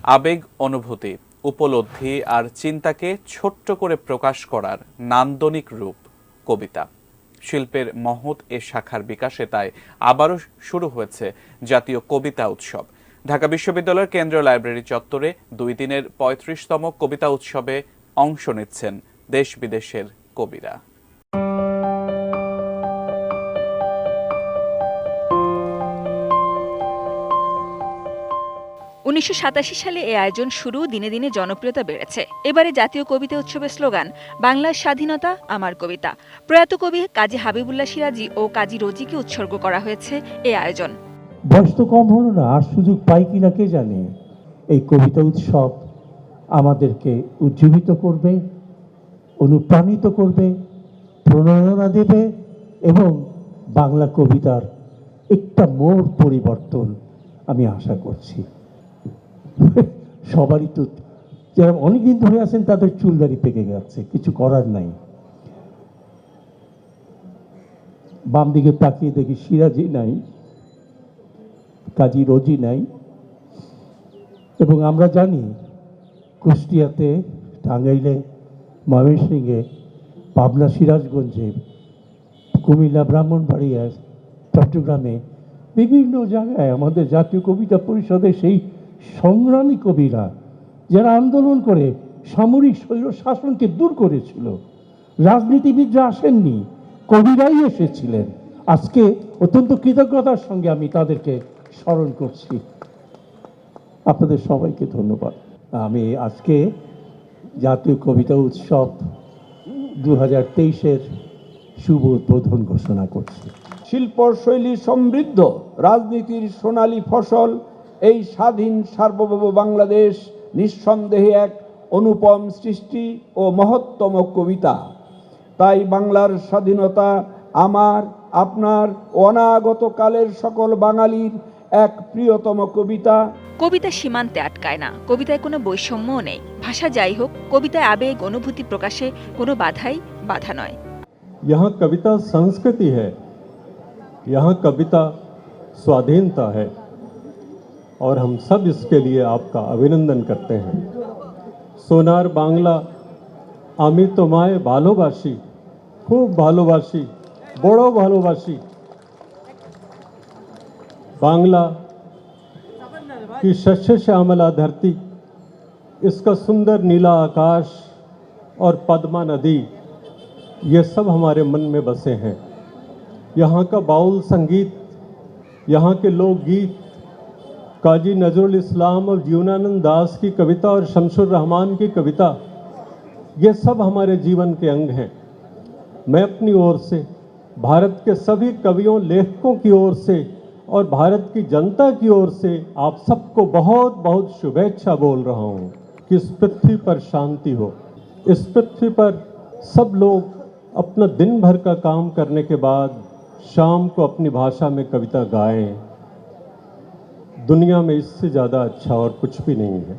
আবেগ, অনুভূতি, উপলব্ধি আর চিন্তাকে ছোট্ট করে প্রকাশ করার নান্দনিক রূপ কবিতা। শিল্পের মহৎ এ শাখার বিকাশে তাই আবারও শুরু হয়েছে জাতীয় কবিতা উৎসব। ঢাকা বিশ্ববিদ্যালয়ের কেন্দ্রীয় লাইব্রেরি চত্বরে 2 দিনের 35তম কবিতা উৎসবে অংশ নিচ্ছেন দেশ বিদেশের কবিরা। 1987 সালে এই আয়োজন শুরু, দিনে দিনে জনপ্রিয়তা বেড়েছে। এবারে জাতীয় কবিতা উৎসবের স্লোগান বাংলার স্বাধীনতা আমার কবিতা। প্রয়াত কবি কাজী হাবিবুল্লাহ সিরাজি ও কাজী রোজিকে উৎসর্গ করা হয়েছে এই আয়োজন। বয়স তো কম হলো না, আর সুযোগ পাই কিনা কে জানে। এই কবিতা উৎসব আমাদেরকে উজ্জীবিত করবে, অনুপ্রাণিত করবে, প্রণোদনা দেবে এবং বাংলা কবিতার একটা মোড় পরিবর্তন আমি আশা করছি। সবারই তো যারা অনেকদিন ধরে আছেন তাদের চুলদারি পেকে গেছে, কিছু করার নাই। বাম দিকে তাকিয়ে দেখি সিরাজি নাই, কাজী রোজি নাই, এবং আমরা জানি কুষ্টিয়াতে, টাঙ্গাইলে, ময়মনসিংহে, পাবনা, সিরাজগঞ্জে, কুমিল্লা, ব্রাহ্মণবাড়িয়ায়, চট্টগ্রামে বিভিন্ন জায়গায় আমাদের জাতীয় কবিতা পরিষদের সেই সংগ্রামী কবিরা যারা আন্দোলন করে সামরিক স্বৈর শাসনকে দূর করেছিল। রাজনীতিবিদরা আসেননি, কবিরাই এসেছিলেন। আজকে অত্যন্ত কৃতজ্ঞতার সঙ্গে আমি তাদেরকে স্মরণ করছি। আপনাদের সবাইকে ধন্যবাদ। আমি আজকে জাতীয় কবিতা উৎসব 2023-এর শুভ উদ্বোধন ঘোষণা করছি। শিল্পশৈলী সমৃদ্ধ রাজনীতির সোনালী ফসল এই স্বাধীন সার্বভৌম বাংলাদেশ নিঃসন্দেহে এক অনুপম সৃষ্টি ও মহত্তম কবিতা। তাই বাংলার স্বাধীনতা আমার, আপনার, অনাগত কালের সকল বাঙালির এক প্রিয়তম কবিতা। কবিতা সীমান্তে আটকায় না, কবিতায় কোনো বৈষম্যও নেই। ভাষা যাই হোক, কবিতায় আবেগ, অনুভূতি প্রকাশে কোনো বাধাই বাধা নয়। यहाँ कविता संस्कृति है, यहाँ कविता स्वाधीनता है और हम सब इसके लिए आपका अभिनंदन करते हैं। सोनार बांग्ला आमी तोमाय भालोबासी, खूब भालोबासी, बड़ो भालोबासी। बांग्ला की शस्य श्यामला धरती, इसका सुंदर नीला आकाश और पद्मा नदी, ये सब हमारे मन में बसे हैं। यहाँ का बाउल संगीत, यहाँ के लोकगीत, काजी नजरुल इस्लाम और जीवनानंद दास की कविता और शमसुर रहमान की कविता, ये सब हमारे जीवन के अंग हैं। मैं अपनी ओर से भारत के सभी कवियों, लेखकों की ओर से और भारत की जनता की ओर से आप सबको बहुत बहुत शुभेच्छा बोल रहा हूँ कि इस पृथ्वी पर शांति हो। इस पृथ्वी पर सब लोग अपना दिन भर का काम करने के बाद शाम को अपनी भाषा में कविता गाएं। दुनिया में इससे ज़्यादा अच्छा और कुछ भी नहीं है।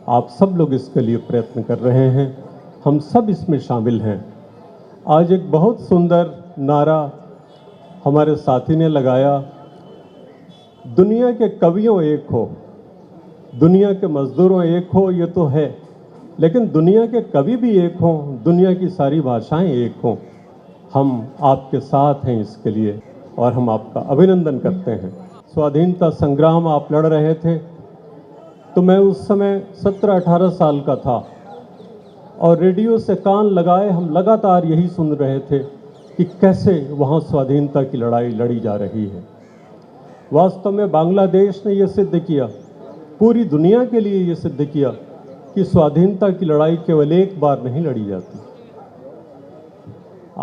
आप सब लोग इसके लिए प्रयत्न कर रहे हैं, हम सब इसमें शामिल हैं। आज एक बहुत सुंदर नारा हमारे साथी ने लगाया, दुनिया के कवियों एक हो, दुनिया के मजदूरों एक हो, ये तो है, लेकिन दुनिया के कवि भी एक हों, दुनिया की सारी भाषाएं एक हों। हम आपके साथ हैं इसके लिए और हम आपका अभिनंदन करते हैं। स्वाधीनता संग्राम आप लड़ रहे थे तो मैं उस समय 17-18 साल का था और रेडियो से कान लगाए हम लगातार यही सुन रहे थे कि कैसे वहाँ स्वाधीनता की लड़ाई लड़ी जा रही है। वास्तव में बांग्लादेश ने यह सिद्ध किया, पूरी दुनिया के लिए ये सिद्ध किया कि स्वाधीनता की लड़ाई केवल एक बार नहीं लड़ी जाती।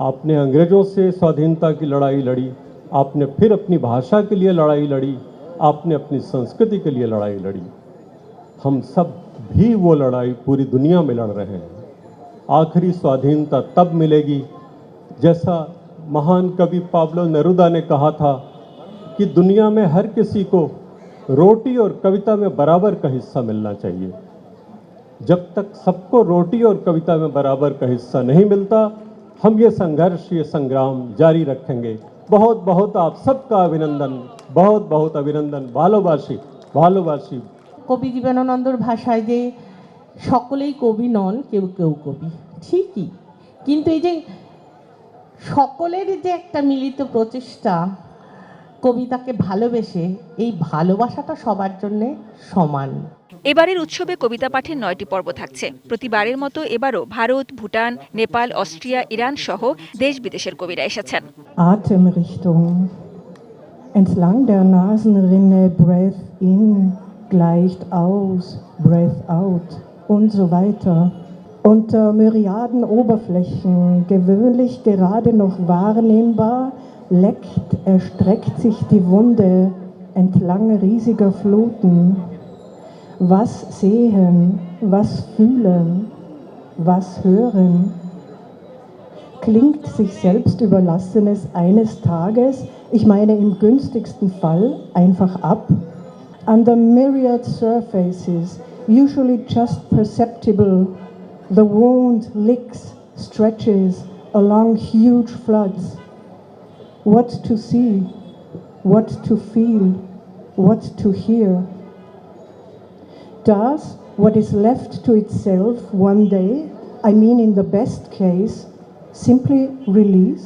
आपने अंग्रेजों से स्वाधीनता की लड़ाई लड़ी, आपने फिर अपनी भाषा के लिए लड़ाई लड़ी, आपने अपनी संस्कृति के लिए लड़ाई लड़ी। हम सब भी वो लड़ाई पूरी दुनिया में लड़ रहे हैं। आखिरी स्वाधीनता तब मिलेगी जैसा महान कवि पाब्लो नेरुदा ने कहा था कि दुनिया में हर किसी को रोटी और कविता में बराबर का हिस्सा मिलना चाहिए। जब तक सबको रोटी और कविता में बराबर का हिस्सा नहीं मिलता, हम ये संघर्ष, ये संग्राम जारी रखेंगे। बहुत बहुत आप सबका अभिनंदन, बहुत बहुत अभिनंदन। भालोबासी, भालोबासी। কবি জীবনানন্দর ভাষায় যে সকলেই কবি নন, কেউ কেউ কবি, ঠিকই, কিন্তু এই যে সকলের যে একটা মিলিত প্রচেষ্টা কবিতাকে ভালোবেসে, এই ভালোবাসাটা সবার জন্যে সমান। এবারের উৎসবে কবিতা পাঠের 9টি পর্ব থাকছে। প্রতিবারের মতো এবারও ভারত, ভুটান, নেপাল, অস্ট্রিয়া, ইরান সহ দেশ বিদেশের কবিরা এসেছেন। Atemrichtung. Entlang der Nasenrinne Breath in gleicht aus, Breath out und so weiter. Unter Myriaden Oberflächen, gewöhnlich gerade noch wahrnehmbar, leckt, erstreckt sich die Wunde entlang riesiger Fluten. Was sehen, was fühlen, was hören, klingt sich selbst Überlassenes eines Tages, ich meine im günstigsten Fall, einfach ab. Under myriad surfaces, usually just perceptible, the wound licks, stretches along huge floods. What to see, what to feel, what to hear. Does what is left to itself one day, I mean in the best case, simply release?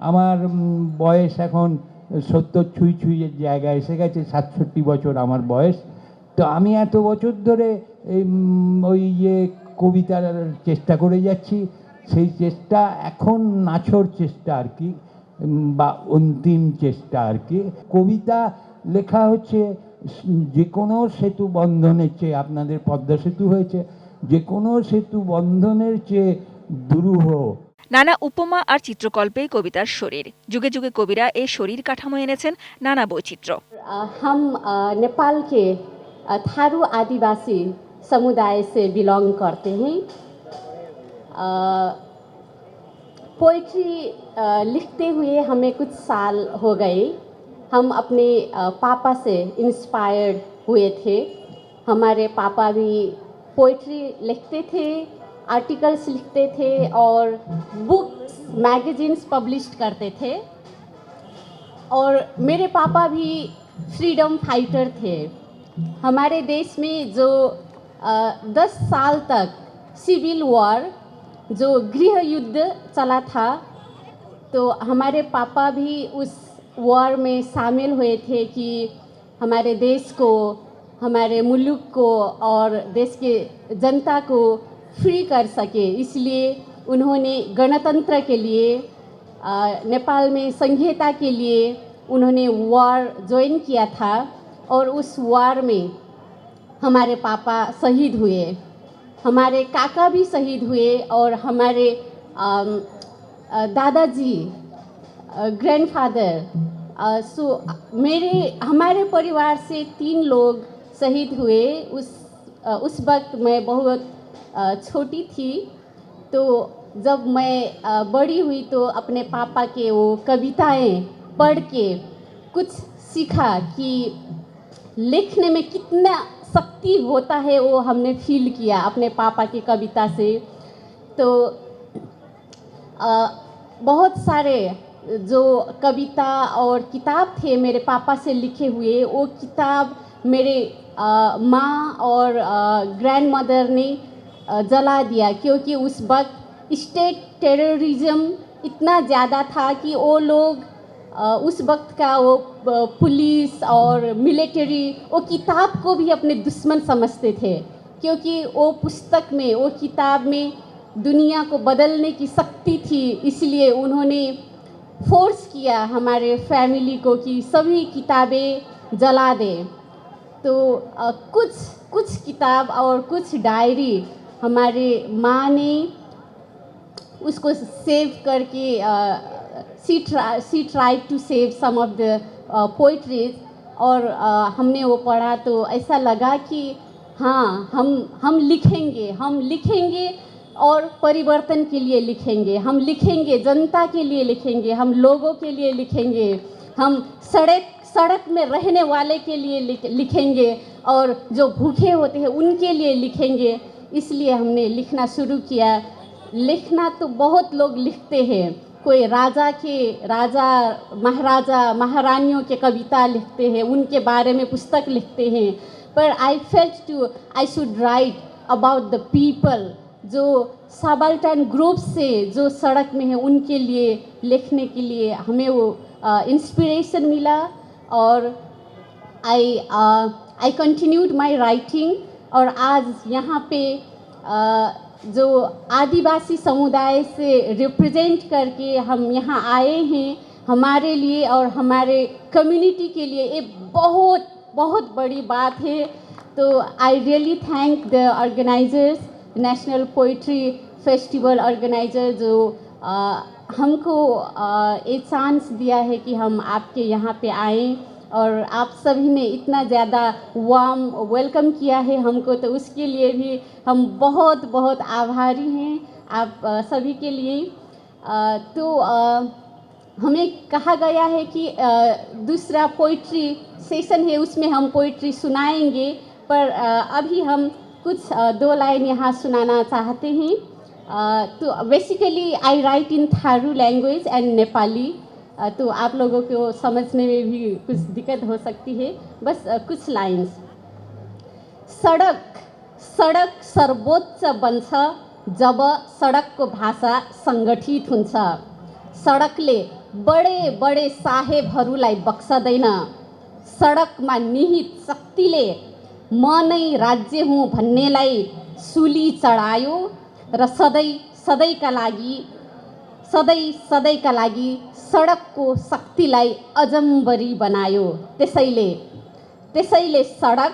আমার বয়স এখন 70 ছুঁই ছুঁইয়ের জায়গায় এসে গেছে, 67 বছর আমার বয়স। তো আমি এত বছর ধরে ওই কবিতার চেষ্টা করে যাচ্ছি, সেই চেষ্টা এখন নাছোড় চেষ্টা আর কি, বা অন্তিম চেষ্টা আর কি। কবিতা লেখা হচ্ছে যে কোনো সেতু বন্ধনের চেয়ে, আপনাদের পদ্মা সেতু হয়েছে, যে কোনো সেতু বন্ধনের চেয়ে দুরূহ। নানা উপমা আর চিত্রকল্পেই কবিতার শরীর। যুগে যুগে কবিরা এই শরীর কাঠামো এনেছেন নানা বৈচিত্র্য। हम नेपाल के थारू आदिवासी समुदाय से बिलोंग करते हैं। पोइट्री लिखते हुए हमें कुछ साल हो गए। हम अपने पापा से इंस्पायर्ड हुए थे। हमारे पापा भी पोइट्री लिखते थे, आर्टिकल्स लिखते थे और बुक्स मैगजीन्स पब्लिश करते थे। और मेरे पापा भी फ्रीडम फाइटर थे। हमारे देश में जो 10 साल तक सिविल वॉर, जो गृह युद्ध चला था, तो हमारे पापा भी उस वॉर में शामिल हुए थे कि हमारे देश को, हमारे मुल्क को और देश के जनता को फ्री कर सके। इसलिए उन्होंने गणतंत्र के लिए, नेपाल में संघीयता के लिए उन्होंने वॉर ज्वाइन किया था। और उस वॉर में हमारे पापा शहीद हुए, हमारे काका भी शहीद हुए और हमारे दादाजी, ग्रैंडफादर, हमारे परिवार से 3 लोग शहीद हुए। उस वक्त मैं बहुत छोटी थी। तो जब मैं बड़ी हुई तो अपने पापा के वो कविताएं पढ़ के कुछ सीखा कि लिखने में कितना शक्ति होता है, वो हमने फील किया अपने पापा की कविता से। तो बहुत सारे जो कविता और किताब थे मेरे पापा से लिखे हुए, वो किताब मेरे माँ और ग्रैंडमदर ने जला दिया, क्योंकि उस वक्त स्टेट टेररिज्म इतना ज़्यादा था कि वो लोग उस वक्त का वो पुलिस और मिलिट्री वो किताब को भी अपने दुश्मन समझते थे, क्योंकि वो पुस्तक में, वो किताब में दुनिया को बदलने की शक्ति थी। इसलिए उन्होंने फोर्स किया हमारे फैमिली को कि सभी किताबें जला दें। तो कुछ किताब और कुछ डायरी हमारे माँ ने उसको सेव करके she tried to save some of the poetries, और हमने वो पढ़ा तो ऐसा लगा कि हाँ, हम लिखेंगे और परिवर्तन के लिए लिखेंगे, हम लिखेंगे, जनता के लिए लिखेंगे, हम लोगों के लिए लिखेंगे, हम सड़क में रहने वाले के लिए लिखेंगे और जो भूखे होते हैं उनके लिए लिखेंगे। इसलिए हमने लिखना शुरू किया। लिखना तो बहुत लोग लिखते हैं, कोई राजा महाराजा महारानियों के कविता लिखते हैं, उनके बारे में पुस्तक लिखते हैं, पर I should write about the people, जो सबाल्टर्न ग्रुप से जो सड़क में है उनके लिए लिखने के लिए हमें वो इंस्पिरेशन मिला। और आई कंटिन्यूड माई राइटिंग, और आज यहाँ पे जो आदिवासी समुदाय से रिप्रेजेंट करके हम यहाँ आए हैं, हमारे लिए और हमारे कम्युनिटी के लिए ये बहुत बहुत बड़ी बात है। तो I really thank the organisers, national poetry festival organiser, जो हमको एक चांस दिया है कि हम आपके यहाँ पे आएँ, और आप सभी ने इतना ज़्यादा वार्म वेलकम किया है हमको, तो उसके लिए भी हम बहुत बहुत आभारी हैं आप सभी के लिए। तो हमें कहा गया है कि दूसरा पोइट्री सेशन है, उसमें हम पोइट्री सुनाएंगे, पर अभी हम कुछ 2 लाइन यहाँ सुनाना चाहते हैं। तो basically I right in Tharu language and Nepali, तो आप लोगों को समझने में भी कुछ दिक्कत हो सकती है। बस कुछ लाइन्स। सडक सर्वोच्च बन्छ जब सडकको भाषा सङ्गठित हुन्छ। सडकले बडे बडे साहेबहरूलाई बक्सदैन। सडकमा निहित शक्तिले म नै राज्य हुँ भन्नेलाई सुली चढायो र सधैँका लागि सडकको शक्तिलाई अजम्बरी बनायो। त्यसैले सडक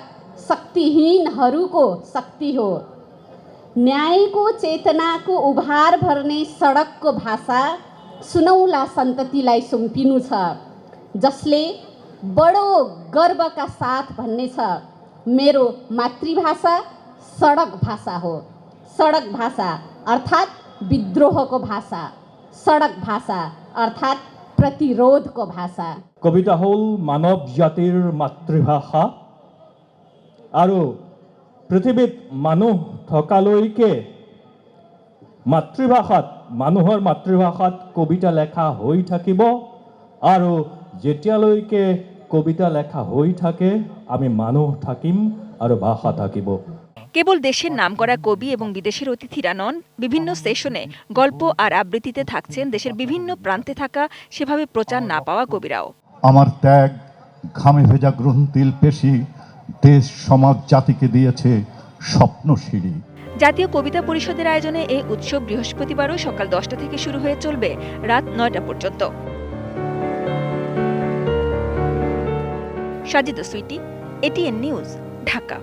शक्तिहीनहरूको शक्ति हो। न्यायको चेतनाको उभार भर्ने सडकको भाषा सुनौला सन्ततिलाई सुम्पिनु छ, जसले बडो गर्वका साथ भन्ने छ, मेरो मातृभाषा सडक भाषा हो। सडक भाषा अर्थात् विद्रोहको भाषा, सडक भाषा अर्थात् प्रतिरोधको भाषा। কবিতা হল মানৱ জাতিৰ মাতৃভাষা আৰু পৃথিৱীত মানুহ থকালৈকে মাতৃভাষাত, মানুহৰ মাতৃভাষাত কবিতা লেখা হৈ থাকিব, আৰু যেতিয়ালৈকে কবিতা লেখা হৈ থাকে আমি মানুহ থাকিম আৰু ভাষা থাকিব। কেবল দেশের নামকরা কবি এবং বিদেশের অতিথিরা নন, বিভিন্ন সেশনে গল্প আর আবৃত্তিতে থাকছেন দেশের বিভিন্ন প্রান্তে থাকা সেভাবে প্রচার না পাওয়া কবিরাও। আমার ত্যাগ, ঘামে ভেজা গ্রন্থিল পেশি দেশ সমাজ জাতিকে দিয়েছে স্বপ্ন সিঁড়ি। জাতীয় কবিতা পরিষদের আয়োজনে এই উৎসব বৃহস্পতিবারও সকাল 10টা থেকে শুরু হয়ে চলবে রাত 9টা পর্যন্ত। সাজিদা সুইটি, এটিএন নিউজ, ঢাকা।